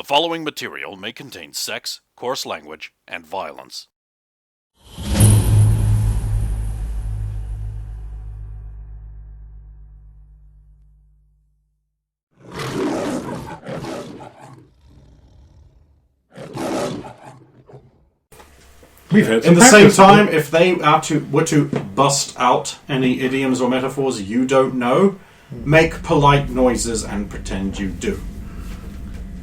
following material may contain sex, coarse language, and violence. In the same time, if they were to bust out any idioms or metaphors you don't know, make polite noises and pretend you do.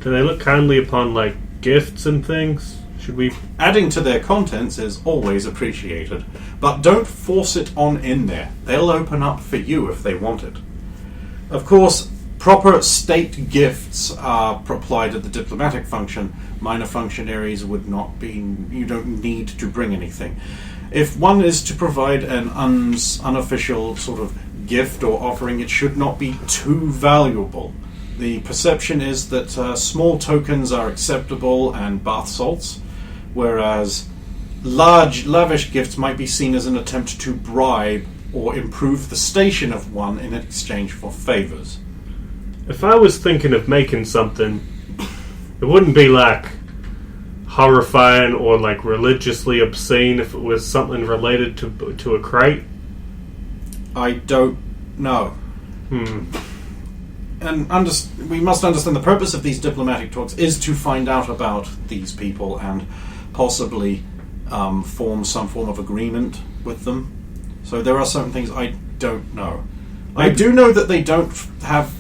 Do they look kindly upon, like, gifts and things? Should we... Adding to their contents is always appreciated, but don't force it on in there. They'll open up for you if they want it. Of course, proper state gifts are applied at the diplomatic function. Minor functionaries would not be... You don't need to bring anything. If one is to provide an unofficial sort of gift or offering, it should not be too valuable. The perception is that small tokens are acceptable and bath salts, whereas large, lavish gifts might be seen as an attempt to bribe or improve the station of one in exchange for favors. If I was thinking of making something, it wouldn't be like horrifying or like religiously obscene if it was something related to a crate. I don't know. And we must understand the purpose of these diplomatic talks is to find out about these people and possibly form some form of agreement with them. So there are certain things I don't know. I do know that they don't have...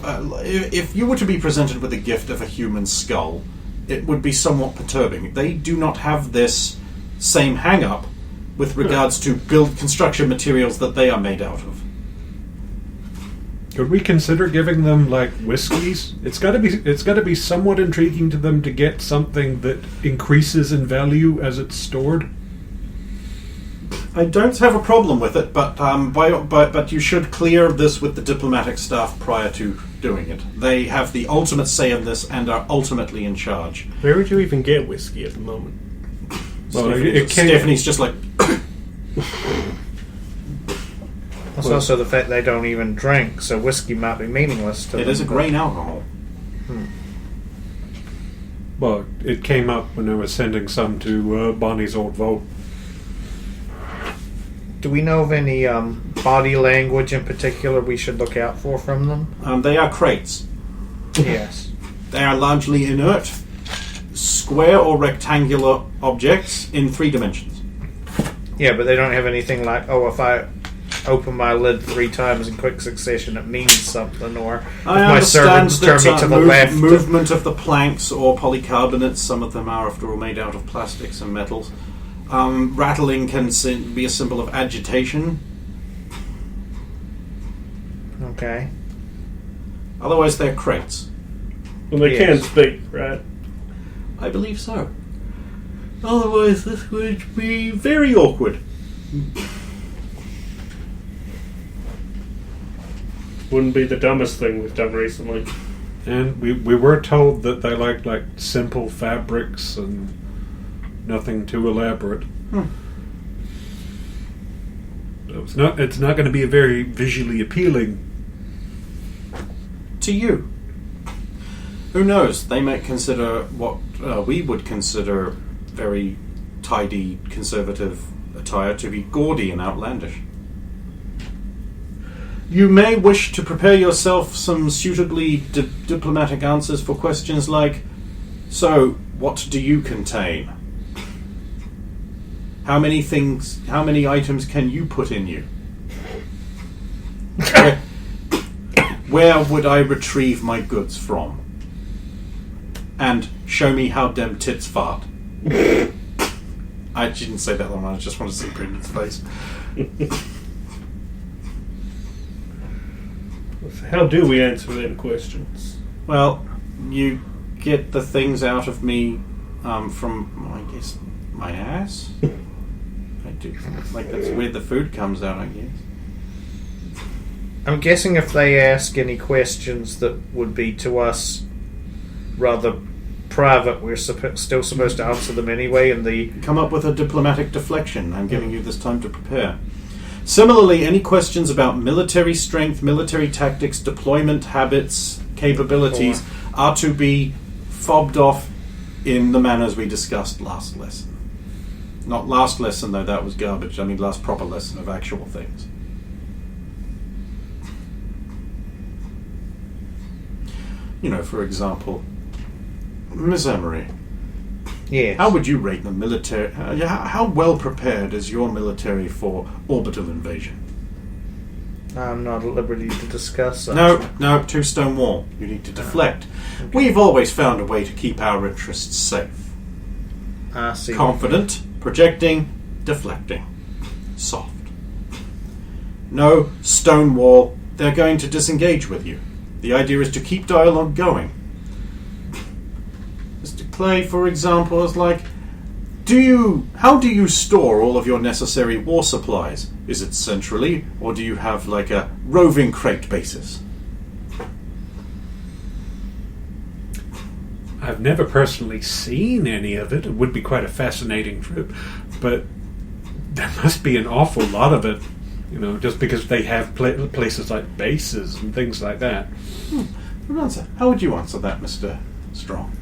if you were to be presented with a gift of a human skull, it would be somewhat perturbing. They do not have this same hang-up with regards to construction materials that they are made out of. Could we consider giving them, like, whiskies? It's got to be somewhat intriguing to them to get something that increases in value as it's stored. I don't have a problem with it, but you should clear this with the diplomatic staff prior to doing it. They have the ultimate say in this and are ultimately in charge. Where would you even get whiskey at the moment? Well, Stephanie's just like... That's also the fact they don't even drink, so whiskey might be meaningless to them. It is a grain alcohol. Well, it came up when I was sending some to Bonnie's old vault. Do we know of any body language in particular we should look out for from them? They are crates. Yes. They are largely inert, square or rectangular objects in 3 dimensions. Yeah, but they don't have anything like, if I open my lid 3 times in quick succession, it means something, or if my servants turn me to the left. Movement of the planks or polycarbonates, some of them are after all made out of plastics and metals. Rattling can be a symbol of agitation. Okay. Otherwise, they're crates. Well, they can speak, right? I believe so. Otherwise, this would be very awkward. Wouldn't be the dumbest thing we've done recently. And we were told that they like simple fabrics and nothing too elaborate. So it's not going to be a very visually appealing. To you. Who knows? They might consider what we would consider very tidy, conservative attire to be gaudy and outlandish. You may wish to prepare yourself some suitably diplomatic answers for questions like, so, what do you contain? How many items can you put in you? Where would I retrieve my goods from? And show me how dem tits fart. I didn't say that one, I just wanted to see Brendan's face. How do we answer them questions? Well, you get the things out of me from, I guess, my ass? I do. Like, that's where the food comes out, I guess. I'm guessing if they ask any questions that would be to us rather private, we're still supposed to answer them anyway. And come up with a diplomatic deflection. I'm giving you this time to prepare. Similarly, any questions about military strength, military tactics, deployment habits, capabilities are to be fobbed off in the manners we discussed last lesson. Not last lesson, though, that was garbage. I mean last proper lesson of actual things. You know, for example, Miss Emery, Yes. how would you rate the military? How well prepared is your military for orbital invasion? I'm not at liberty to discuss that. No, two-stone wall. You need to deflect. Okay. We've always found a way to keep our interests safe. I see. Confident, projecting, deflecting. Soft. No stone wall. They're going to disengage with you. The idea is to keep dialogue going. Mr. Clay, for example, is like, how do you store all of your necessary war supplies? Is it centrally, or do you have like a roving crate basis? I've never personally seen any of it. It would be quite a fascinating trip, but there must be an awful lot of it, you know, just because they have places like bases and things like that. How would you answer that, Mr. Strong?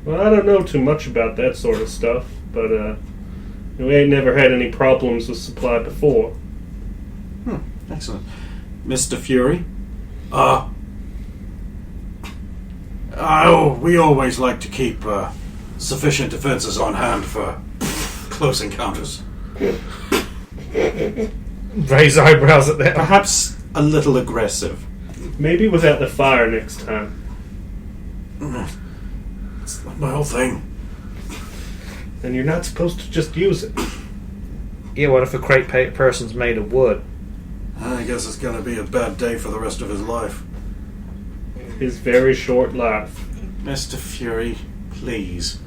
Well, I don't know too much about that sort of stuff, but we ain't never had any problems with supply before. Excellent. Mr. Fury? We always like to keep sufficient defenses on hand for close encounters. Raise eyebrows at that. Perhaps a little aggressive. Maybe without the fire next time. It's not my whole thing. And you're not supposed to just use it. Yeah, what if a crate person's made of wood? I guess it's going to be a bad day for the rest of his life. His very short life. Mr. Fury, please.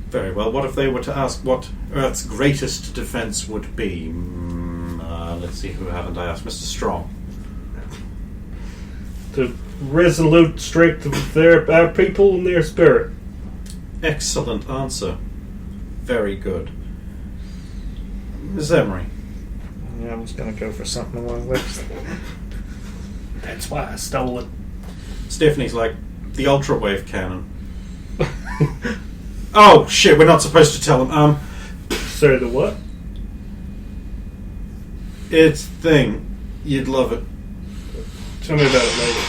Very well. What if they were to ask what Earth's greatest defense would be? Let's see, who haven't I asked? Mr. Strong. The resolute strength of our people and their spirit. Excellent answer. Very good. Ms. Emery. Yeah, I'm just going to go for something along those. That's why I stole it. Stephanie's like, the ultra-wave cannon. Oh, shit, we're not supposed to tell him. Sorry, the what? It's thing. You'd love it. Tell me about it later.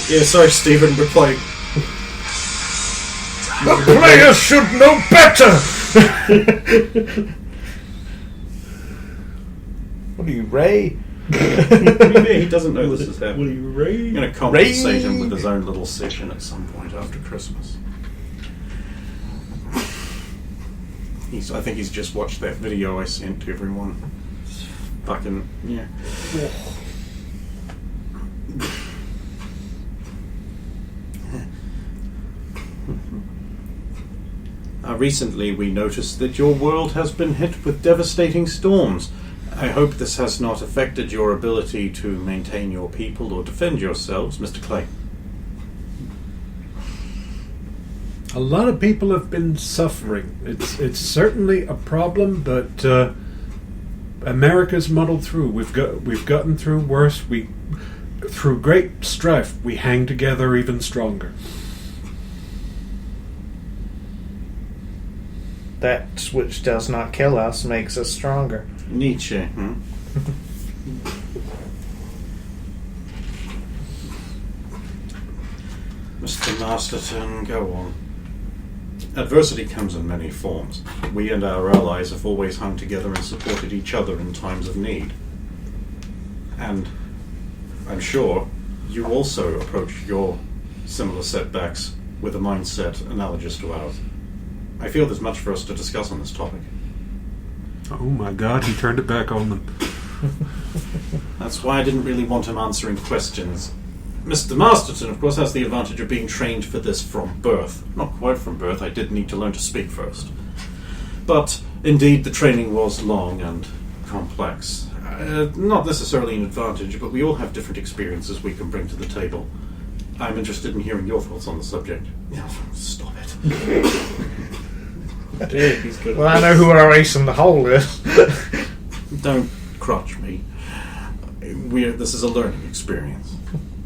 Yeah, sorry, Stephen, we're playing. The players should know better! What are you, Ray? He doesn't know this is happening. What are you, Ray? I'm going to compensate him with his own little session at some point after Christmas. I think he's just watched that video I sent to everyone. Fucking, yeah. Recently we noticed that your world has been hit with devastating storms. I hope this has not affected your ability to maintain your people or defend yourselves, Mr. Clay. A lot of people have been suffering. It's certainly a problem, but America's muddled through. We've gotten through worse. Through great strife, we hang together even stronger. That which does not kill us makes us stronger. Nietzsche, Mr. Masterton, go on. Adversity comes in many forms. We and our allies have always hung together and supported each other in times of need. And I'm sure you also approach your similar setbacks with a mindset analogous to ours. I feel there's much for us to discuss on this topic. Oh my God, he turned it back on them. That's why I didn't really want him answering questions. Mr. Masterton, of course, has the advantage of being trained for this from birth. Not quite from birth, I did need to learn to speak first. But, indeed, the training was long and complex. Not necessarily an advantage, but we all have different experiences we can bring to the table. I'm interested in hearing your thoughts on the subject. Yeah, stop it. Yeah, he's good. Well, I know who our ace in the hole is. Don't crotch me. This is a learning experience.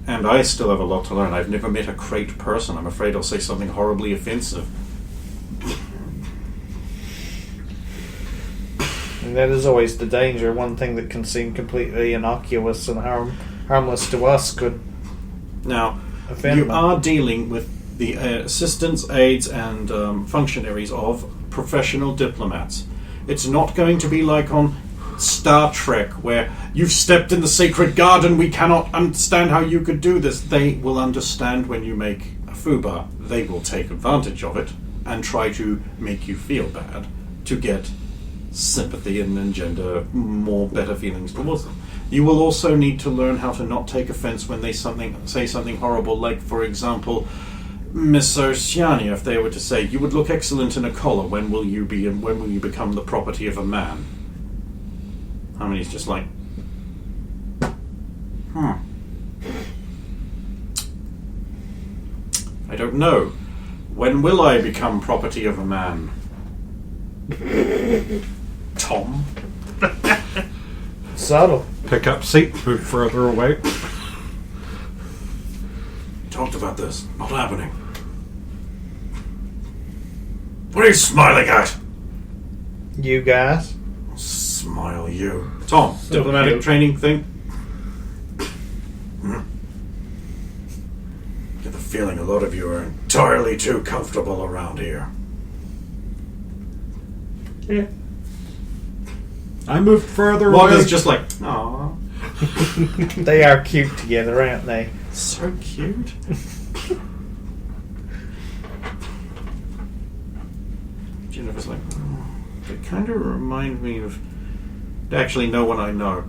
And I still have a lot to learn. I've never met a crate person. I'm afraid I'll say something horribly offensive. And that is always the danger. One thing that can seem completely innocuous and harmless to us could Now, offend you them. are dealing with the assistants, aides, and functionaries of professional diplomats. It's not going to be like on Star Trek, where you've stepped in the sacred garden, we cannot understand how you could do this. They will understand when you make a foobar. They will take advantage of it and try to make you feel bad to get sympathy and engender more better feelings towards them. You will also need to learn how to not take offense when they say something horrible, like, for example, Miss Oceania, if they were to say, "You would look excellent in a collar. When will you become the property of a man?" Harmony's just like, I don't know. When will I become property of a man? Tom? Subtle. Pick up seat, move further away. Talked about this. Not happening. What are you smiling at? You guys. Smile, you. Tom, So diplomatic cute. training thing? Get the feeling a lot of you are entirely too comfortable around here. Yeah. I moved further away. Walker's just like, aww, They are cute together, aren't they? so cute. Jennifer's like, they kind of remind me of actually no one I know.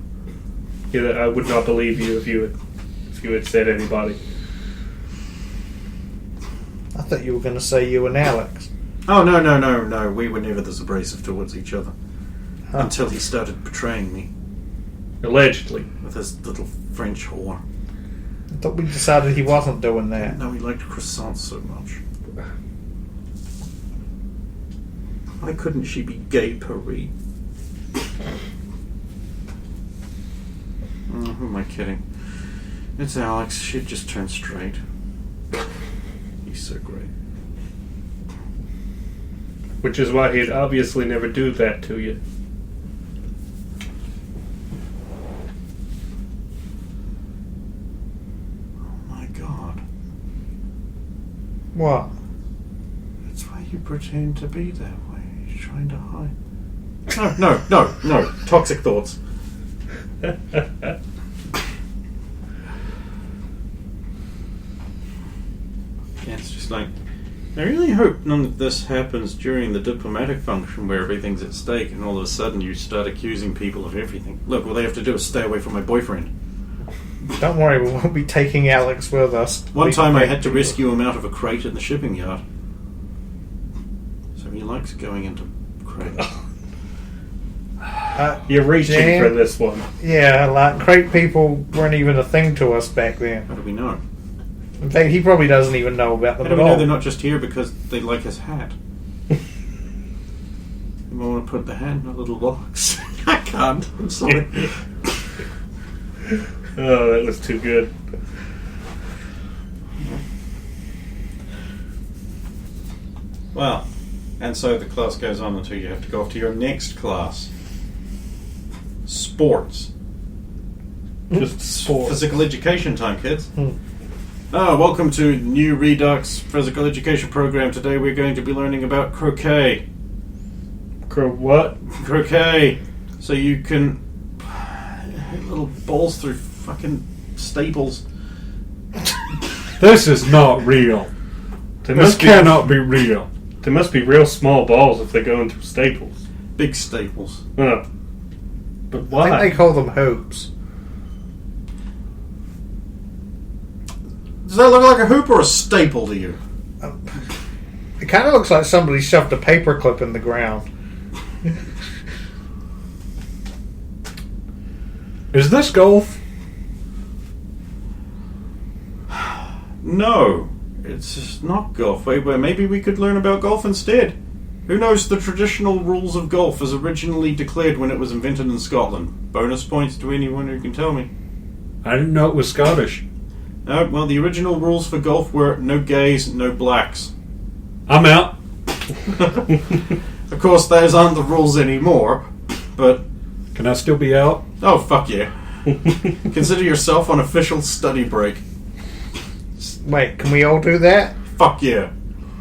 Yeah, I would not believe you if you had said anybody. I thought you were going to say you and Alex. Oh, no. We were never this abrasive towards each other. Huh. Until he started betraying me Allegedly. with his little French whore. I thought we decided he wasn't doing that. No, he liked croissants so much. Why couldn't she be gay, Paris? Who am I kidding? It's Alex. She'd just turn straight. He's so great. Which is why he'd obviously never do that to you. Oh my god. What? That's why you pretend to be that way. You're trying to hide. No. Toxic thoughts. Yeah, it's just like, I really hope none of this happens during the diplomatic function where everything's at stake and all of a sudden you start accusing people of everything. Look, all they have to do is stay away from my boyfriend. Don't worry, we won't be taking Alex with us. One time I had to rescue him out of a crate in the shipping yard. So he likes going into crates. You're reaching Jan? for this one. Yeah, like, crate people weren't even a thing to us back then. How do we know? In fact, he probably doesn't even know about them How do at we know all. they're not just here because they like his hat? You might want to put the hat in a little box. I can't. I'm sorry. Oh, that was too good. Well, and so the class goes on until you have to go off to your next class. Sports. Just sport. Physical education time, kids. Hmm. Welcome to new Redux Physical Education program. Today we're going to be learning about croquet. What? Croquet. So you can hit little balls through fucking staples. This is not real. They This must be, cannot be real. they must be real small balls if they go into staples. Big staples. But I think why? they call them hoops. Does that look like a hoop or a staple to you? It kind of looks like somebody shoved a paperclip in the ground. Is this golf? No, it's not golf. Wait, maybe we could learn about golf instead. Who knows the traditional rules of golf as originally declared when it was invented in Scotland? Bonus points to anyone who can tell me. I didn't know it was Scottish. Well, the original rules for golf were no gays, no blacks. I'm out. Of course, those aren't the rules anymore, but... Can I still be out? Oh, fuck yeah. Consider yourself on official study break. Wait, can we all do that? Fuck yeah.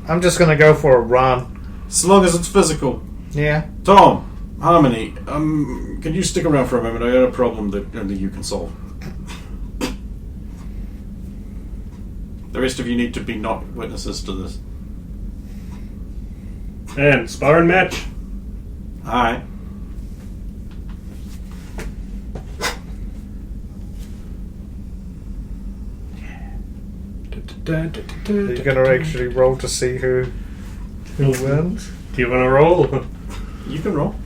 I'm just gonna go for a run. As long as it's physical. Yeah. Tom, Harmony, can you stick around for a moment? I got a problem that only you can solve. The rest of you need to be not witnesses to this. And sparring match. Alright. Are you gonna actually roll to see who wins? Do you want to roll? You can roll.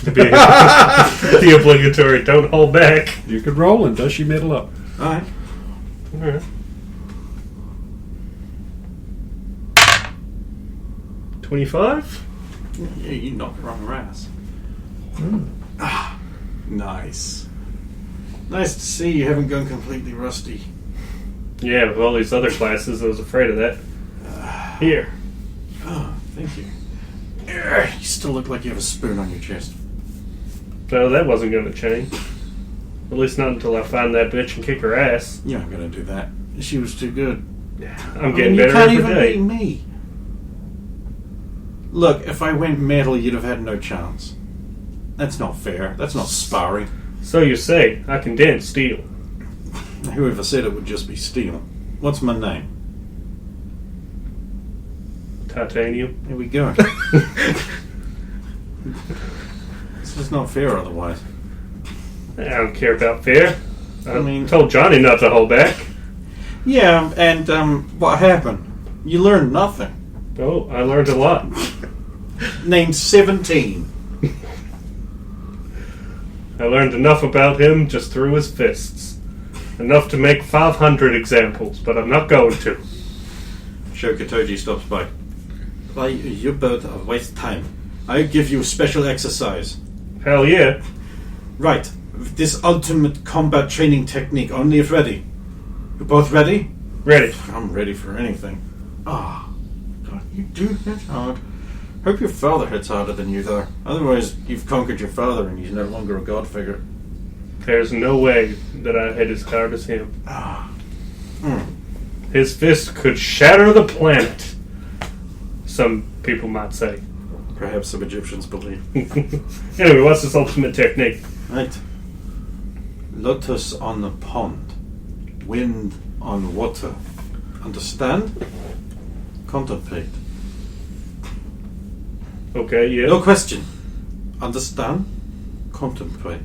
The obligatory don't hold back. You could roll and does she middle up? Alright. Alright. 25? Yeah, you knocked her on her ass. Ah, nice. Nice to see you haven't gone completely rusty. Yeah, with all these other classes, I was afraid of that. Here. Oh, thank you. You still look like you have a spoon on your chest. No, that wasn't going to change. At least not until I find that bitch and kick her ass. You're not gonna do that. She was too good. I'm getting you better can't every even day. beat me. Look, if I went metal, you'd have had no chance. That's not fair. That's not sparring. So you say, I can dance steel. Whoever said it would just be steel. What's my name? Titanium. Here we go. It's just not fair otherwise. I don't care about fair. I mean- told Johnny not to hold back. Yeah, and what happened? You learned nothing. Oh, I learned a lot. Named 17. I learned enough about him just through his fists. Enough to make 500 examples, but I'm not going to. Shokatoji stops by. Why, you both waste time. I give you special exercise. Hell yeah. Right. This ultimate combat training technique, only if ready. You both ready? Ready. I'm ready for anything. Ah, God, you do hit hard. Hope your father hits harder than you, though. Otherwise, you've conquered your father and he's no longer a god figure. There's no way that I hit as hard as him. His fist could shatter the planet. Some people might say. Perhaps some Egyptians believe. Anyway, what's this ultimate technique? Right. Lotus on the pond. Wind on water. Understand? Contemplate. Okay, yeah. No question. Understand? Contemplate.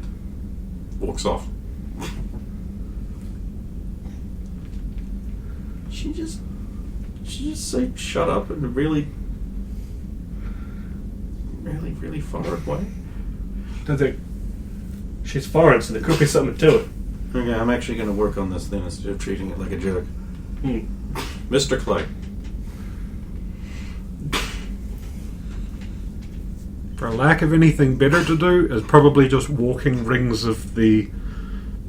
Walks off. She just say shut up in a really far away? She's foreign, so there could be something to it. Okay, I'm actually going to work on this then instead of treating it like a joke. Mr. Clay. For lack of anything better to do, is probably just walking rings of the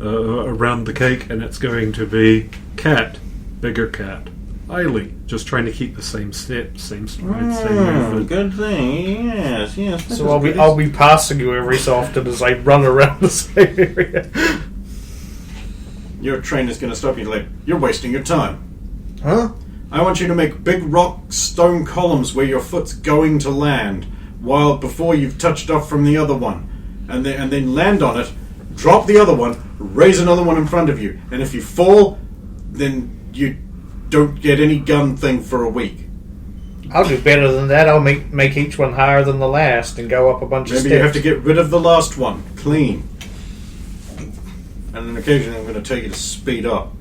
around the cake, and it's going to be cat, bigger cat, Eiley, just trying to keep the same step, same stride, same movement. Good thing, yes. So I'll be passing you every so often as I run around the same area. Your trainer's going to stop you like, you're wasting your time. Huh? I want you to make big rock stone columns where your foot's going to land, while before you've touched off from the other one, and then land on it, drop the other one, raise another one in front of you, and if you fall, then you don't get any gun thing for a week. I'll do better than that. I'll make each one higher than the last and go up a bunch of steps. Maybe you have to get rid of the last one, clean. And then occasionally I'm going to tell you to speed up.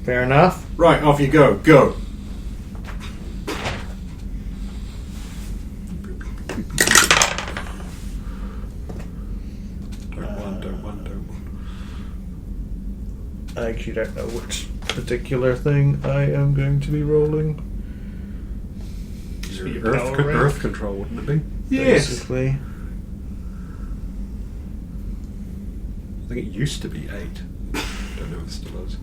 Fair enough. Right, off you go. Go. Don't one. I actually don't know which particular thing I am going to be rolling. Your power rank? Earth control, wouldn't it be? Yes. Basically. I think it used to be 8. Don't know if it still is.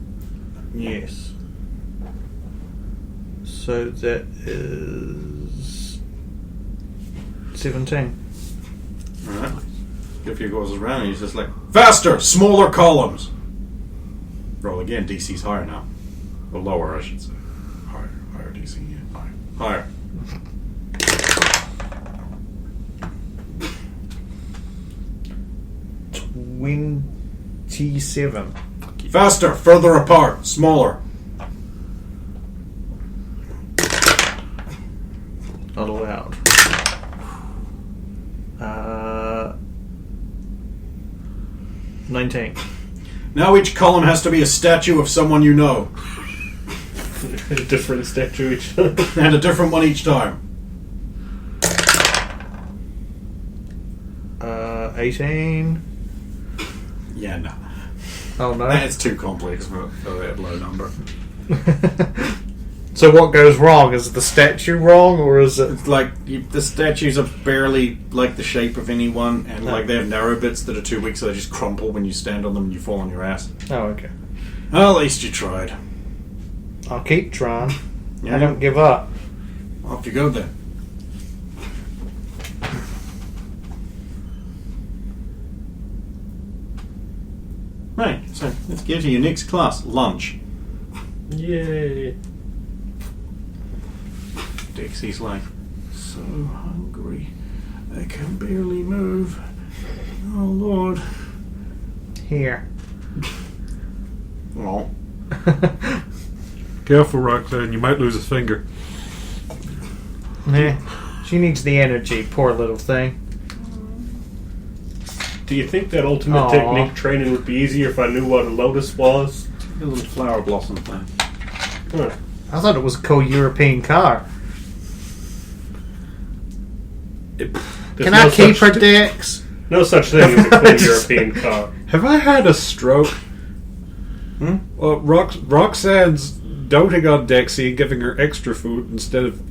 Yes. So that is 17. Alright. If he goes around, he's just like, faster! Smaller columns! Roll again, DC's higher now. Or lower, I should say. Higher DC, yeah. Higher. 27. Faster! Further apart! Smaller! Not allowed. 19. Now each column has to be a statue of someone you know. A different statue each time. And a different one each time. 18. Yeah, no. Oh no. That's too complex for that low number. So what goes wrong? Is the statue wrong, or is it? It's like the statues are barely like the shape of anyone, and like they have narrow bits that are too weak, so they just crumple when you stand on them and you fall on your ass. Oh, okay. Well, at least you tried. I'll keep trying. Yeah. I don't give up. Off you go then. Right, so let's get to your next class, lunch. Yay. Dixie's like, so hungry, I can barely move. Oh Lord. Here. Well, Careful, Roxanne, you might lose a finger. Nah. She needs the energy, poor little thing. Do you think that ultimate Aw. technique training would be easier if I knew what a lotus was? a little flower blossom thing. Huh. I thought it was a cool European car. There's Can no I keep such her dicks? No such thing as a cool European car. Have I had a stroke? Hmm? Well, Roxanne's doting on Dexy and giving her extra food instead of,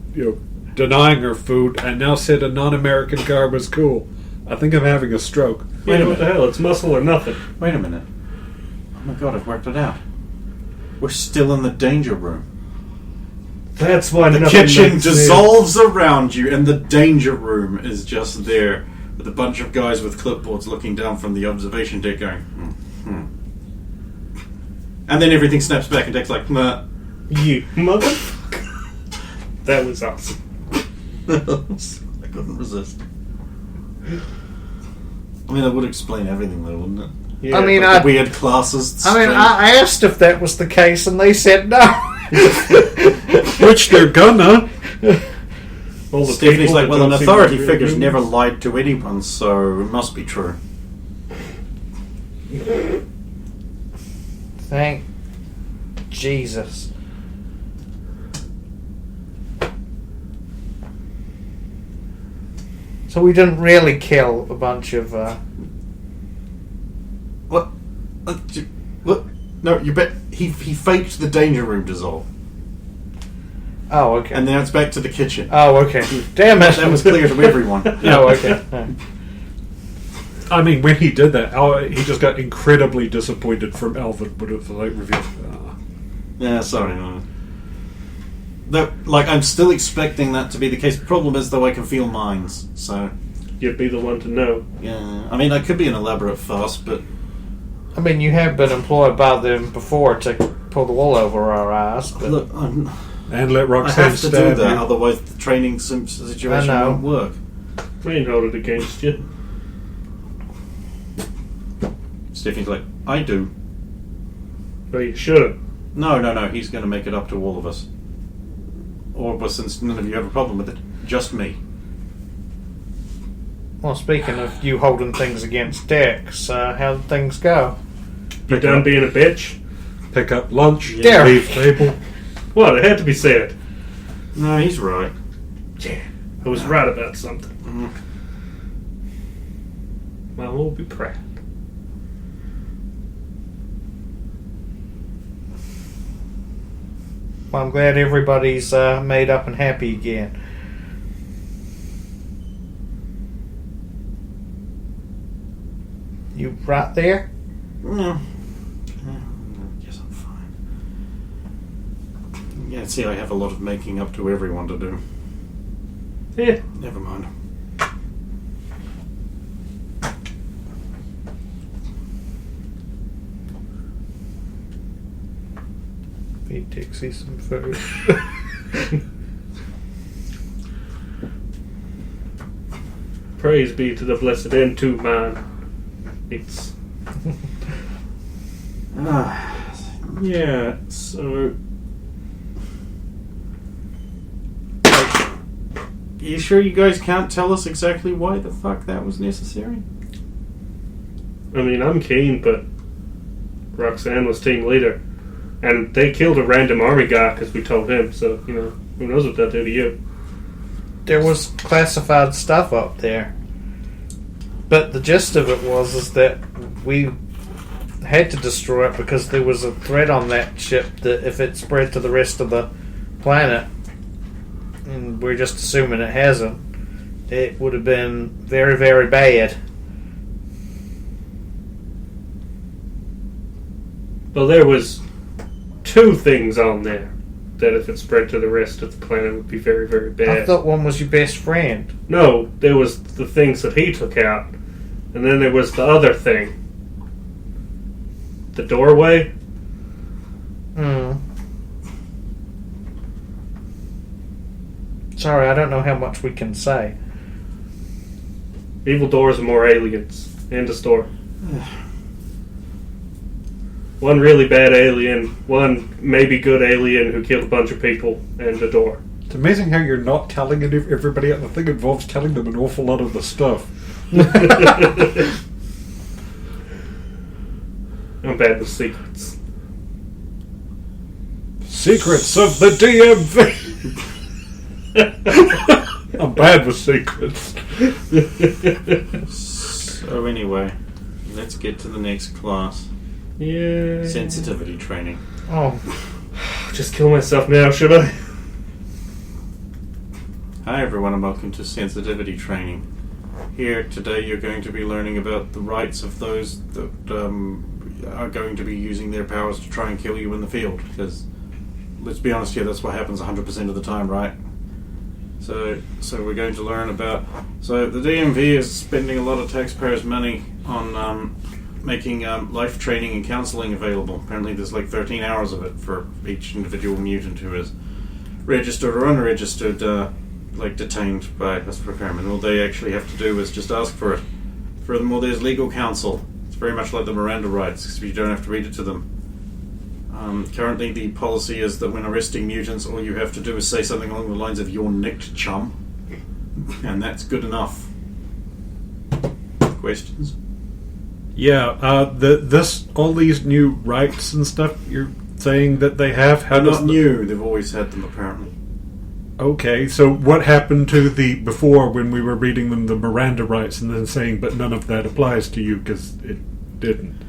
denying her food, and now said a non-American car was cool. I think I'm having a stroke. Wait a What the minute. hell? It's muscle or nothing. Wait a minute. Oh my god, I've worked it out. We're still in the danger room. That's why The nothing kitchen makes dissolves around you, and the danger room is just there with a bunch of guys with clipboards looking down from the observation deck going, hmm. And then everything snaps back, and Deck's like, nah. sense. You motherfucker. That was awesome. I couldn't resist. I mean, that would explain everything, though, wouldn't it? Yeah, I mean, Like the weird classes. I asked if that was the case, and they said no. Which they're gonna. all the Stephanie's people like, that well, an don't seem authority to be figure's humans. never lied to anyone, so it must be true. Thank Jesus. So we didn't really kill a bunch of. What? What? No, you bet. He faked the danger room dissolve, Oh, okay. and now it's back to the kitchen. Oh, okay. Damn it. That was clear to everyone. Oh, okay. I mean, when he did that, he just got incredibly disappointed from Alvin when it was revealed. Yeah, sorry. Like, I'm still expecting that to be the case. The problem is, though, I can feel minds, so... You'd be the one to know. Yeah, I mean, I could be an elaborate farce, but... I mean, you have been employed by them before to pull the wool over our eyes, but Look, And let I Roxanne have to do stab that, you. otherwise the training situation I know. won't work. I ain't hold it against you. Stephanie's like, I do. But you should. No, he's going to make it up to all of us. Or, well, since none of you have a problem with it, just me. well, speaking of you holding things against Dex, how did things go? You done being a bitch? Pick up lunch, Derek. leave table. What? It had to be said. No, he's right. Yeah. I was right about something. Mm. Mama will be proud. Well, I'm glad everybody's made up and happy again. You right there? No. I guess I'm fine. Yeah, see, I have a lot of making up to everyone to do. Yeah. Never mind. Feed Dixie some food. Praise be to the blessed end too, man. It's yeah, so... You sure you guys can't tell us exactly why the fuck that was necessary? I mean, I'm keen, but Roxanne was team leader. And they killed a random army guy because we told him, so, you know, who knows what they'll do to you. There was classified stuff up there. But the gist of it is that we had to destroy it because there was a threat on that ship that if it spread to the rest of the planet, and we're just assuming it hasn't, it would have been very, very bad. Well, there was 2 things on there that if it spread to the rest of the planet would be very, very bad. I thought one was your best friend. No, there was the things that he took out. And then there was the other thing. The doorway. Sorry, I don't know how much we can say. Evil doors and more aliens. End of story. One really bad alien, one maybe good alien who killed a bunch of people, and a door. It's amazing how you're not telling everybody. The thing involves telling them an awful lot of the stuff. I'm bad with secrets. Secrets of the DMV! I'm bad with secrets. So anyway, let's get to the next class. Yeah. Sensitivity training. Oh, Just kill myself now, should I? Hi everyone and welcome to sensitivity training. Here today you're going to be learning about the rights of those that are going to be using their powers to try and kill you in the field. Because, let's be honest here, that's what happens 100% of the time, right? So we're going to learn about... So the DMV is spending a lot of taxpayers' money on making life training and counselling available. Apparently there's like 13 hours of it for each individual mutant who is registered or unregistered, detained by us repairmen. All they actually have to do is just ask for it. Furthermore, there's legal counsel. It's very much like the Miranda rights, because you don't have to read it to them. Currently the policy is that when arresting mutants, all you have to do is say something along the lines of "you're nicked, chum," and that's good enough. Questions? Yeah, all these new rights and stuff you're saying that they have. They're not new. They've always had them, apparently. Okay, so what happened to the before when we were reading them the Miranda rights and then saying, but none of that applies to you because it didn't?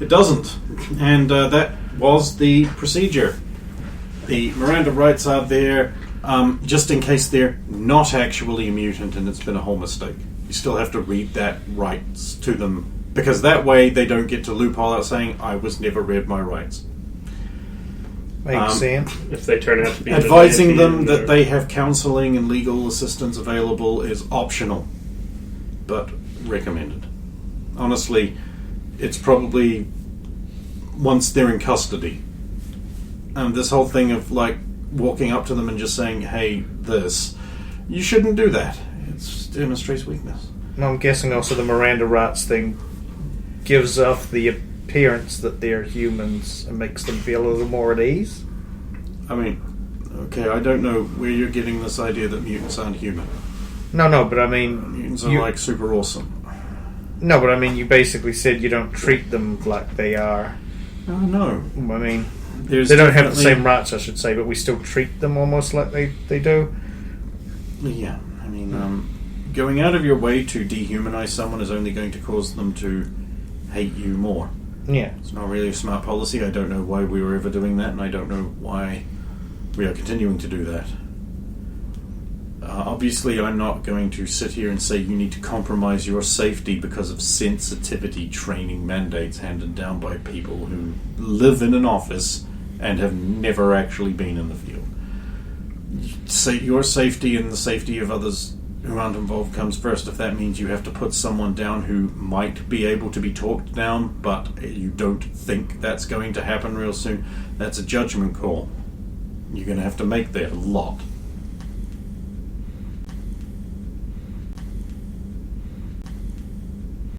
It doesn't, and that was the procedure. The Miranda rights are there just in case they're not actually a mutant and it's been a whole mistake. You still have to read that rights to them, because that way they don't get to loophole out saying, "I was never read my rights." makes sense. If they turn out to be... Advising them that they have counselling and legal assistance available is optional, but recommended. Honestly, it's probably once they're in custody. This whole thing of walking up to them and just saying, "Hey, this," you shouldn't do that. It demonstrates weakness. I'm guessing also the Miranda rights thing gives off the appearance that they're humans and makes them feel a little more at ease. I mean, okay, I don't know where you're getting this idea that mutants aren't human. No, but I mean... Mutants are super awesome. No, but I mean, you basically said you don't treat them like they are. No. I mean, There's they don't have the definitely- same rights, I should say, but we still treat them almost like they do. Yeah, I mean, going out of your way to dehumanize someone is only going to cause them to hate you more. Yeah. It's not really a smart policy. I don't know why we were ever doing that, and I don't know why We are continuing to do that. Obviously, I'm not going to sit here and say you need to compromise your safety because of sensitivity training mandates handed down by people who live in an office and have never actually been in the field. Your safety and the safety of others who aren't involved comes first. If that means you have to put someone down who might be able to be talked down, but you don't think that's going to happen real soon, that's a judgment call. You're going to have to make that a lot.